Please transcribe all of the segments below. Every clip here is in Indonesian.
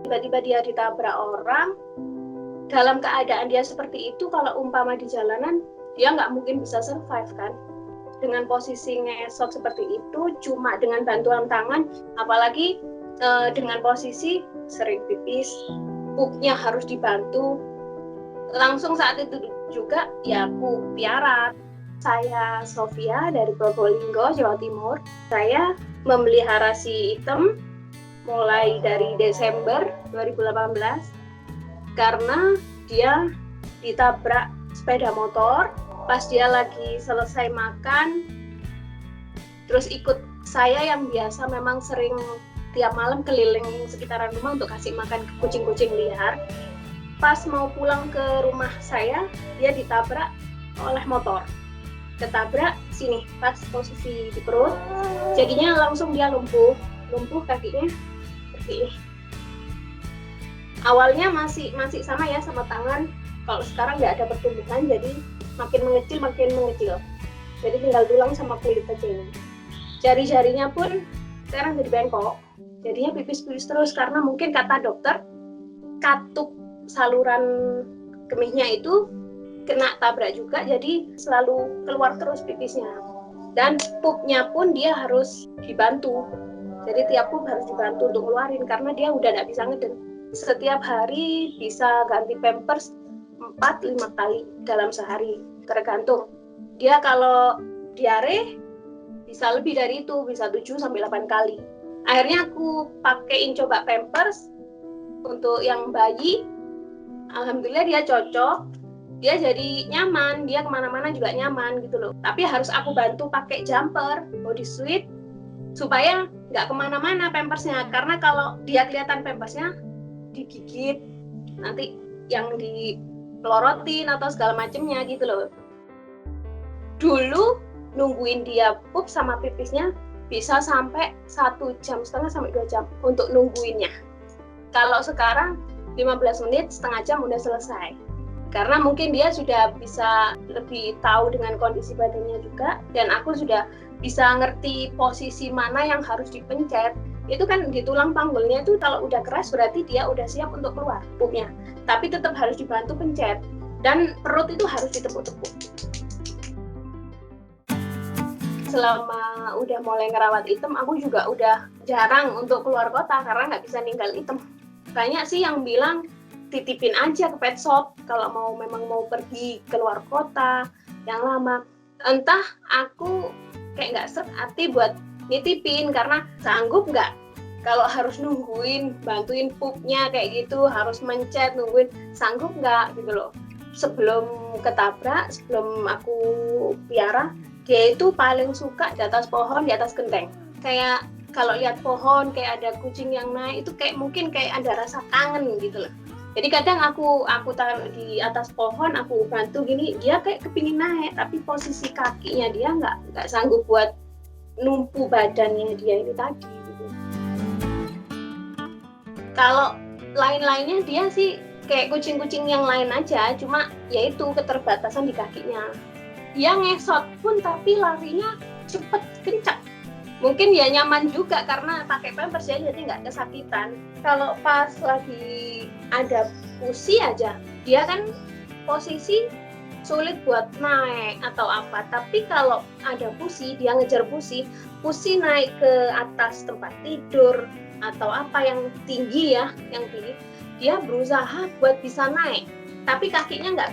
tiba-tiba dia ditabrak orang, dalam keadaan dia seperti itu, kalau umpama di jalanan, dia nggak mungkin bisa survive kan. Dengan posisi ngesot seperti itu, cuma dengan bantuan tangan, apalagi dengan posisi sering pipis, pupnya harus dibantu. Langsung saat itu juga ya aku piara. Saya Sofia dari Probolinggo, Jawa Timur. Saya memelihara si Item mulai dari Desember 2018 karena dia ditabrak sepeda motor pas dia lagi selesai makan, terus ikut saya yang biasa memang sering tiap malam keliling sekitaran rumah untuk kasih makan ke kucing-kucing liar. Pas mau pulang ke rumah saya, dia ditabrak oleh motor. Ketabrak sini, pas posisi di perut. Jadinya langsung dia lumpuh kakinya seperti ini. Awalnya masih sama ya sama tangan. Kalau sekarang nggak ada pertumbuhan, jadi makin mengecil. Jadi tinggal tulang sama kulit aja ini. Jari-jarinya pun sekarang jadi bengkok. Jadinya pipis-pipis terus karena mungkin kata dokter katup saluran kemihnya itu kena tabrak juga, jadi selalu keluar terus pipisnya. Dan pupnya pun dia harus dibantu. Jadi tiap pup harus dibantu untuk keluarin karena dia udah nggak bisa ngeden. Setiap hari bisa ganti pampers 4-5 kali dalam sehari, tergantung. Dia kalau diare bisa lebih dari itu, bisa 7-8 kali. Akhirnya aku pakein coba pampers untuk yang bayi. Alhamdulillah dia cocok, dia jadi nyaman, dia kemana-mana juga nyaman gitu loh. Tapi harus aku bantu pakai jumper, body suit, supaya nggak kemana-mana pampersnya. Karena kalau dia kelihatan pampersnya digigit, nanti yang dipelorotin atau segala macemnya gitu loh. Dulu nungguin dia pup sama pipisnya bisa sampai 1,5 jam sampai 2 jam untuk nungguinnya. Kalau sekarang 15 menit, setengah jam udah selesai. Karena mungkin dia sudah bisa lebih tahu dengan kondisi badannya juga, dan aku sudah bisa ngerti posisi mana yang harus dipencet. Itu kan di tulang panggulnya itu kalau udah keras berarti dia udah siap untuk keluar pupnya. Tapi tetap harus dibantu pencet, dan perut itu harus ditepuk-tepuk. Selama udah mulai ngerawat Item, aku juga udah jarang untuk keluar kota karena nggak bisa ninggal Item. Banyak sih yang bilang titipin aja ke pet shop kalau memang mau pergi keluar kota yang lama. Entah aku kayak nggak hati buat nitipin karena sanggup nggak kalau harus nungguin bantuin pupnya kayak gitu, harus mencet nungguin, sanggup nggak gitu loh. Sebelum ketabrak, sebelum aku piara, dia itu paling suka di atas pohon, di atas genteng. Kayak kalau lihat pohon kayak ada kucing yang naik itu kayak mungkin kayak ada rasa kangen gitu loh. Jadi kadang aku taruh di atas pohon, aku bantu gini, dia kayak kepingin naik, tapi posisi kakinya dia nggak sanggup buat numpu badannya dia ini tadi. Gitu. Kalau lain-lainnya dia sih kayak kucing-kucing yang lain aja, cuma yaitu keterbatasan di kakinya. Dia ngesot pun tapi larinya cepet, kencang. Mungkin ya nyaman juga karena pakai pampers ya, jadi nggak kesakitan. Kalau pas lagi ada pusi aja, dia kan posisi sulit buat naik atau apa. Tapi kalau ada pusi, dia ngejar pusi naik ke atas tempat tidur atau apa yang tinggi ya, yang tinggi, dia berusaha buat bisa naik. Tapi kakinya nggak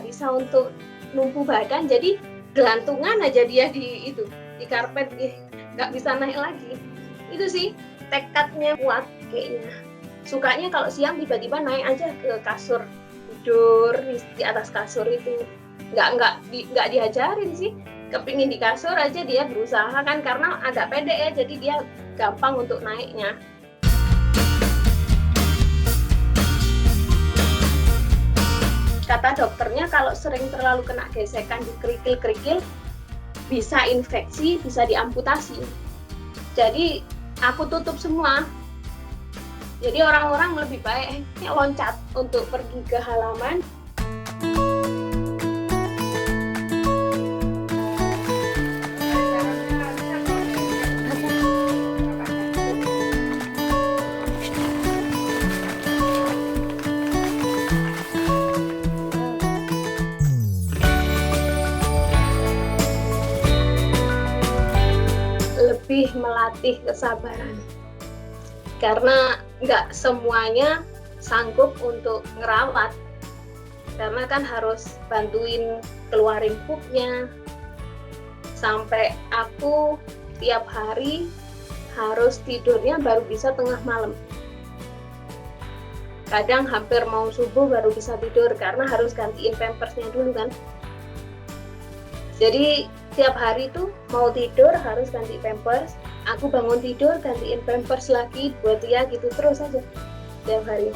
bisa untuk numpu badan, jadi gelantungan aja dia di karpet, nggak bisa naik lagi. Itu sih tekadnya kuat kayaknya. Sukanya kalau siang tiba-tiba naik aja ke kasur, tidur di atas kasur itu. Nggak diajarin sih, kepingin di kasur aja dia berusaha kan, karena agak pendek ya, jadi dia gampang untuk naiknya. Kata dokternya kalau sering terlalu kena gesekan di kerikil-kerikil bisa infeksi, bisa diamputasi. Jadi aku tutup semua. Jadi orang-orang lebih baik loncat untuk pergi ke halaman. dilatih kesabaran. Karena nggak semuanya sanggup untuk ngerawat, karena kan harus bantuin keluarin pupnya, sampai aku tiap hari harus tidurnya baru bisa tengah malam. Kadang hampir mau subuh baru bisa tidur karena harus gantiin pampersnya dulu kan. Jadi tiap hari tuh mau tidur harus ganti pampers, aku bangun tidur gantiin pampers lagi buat dia, gitu terus aja tiap hari.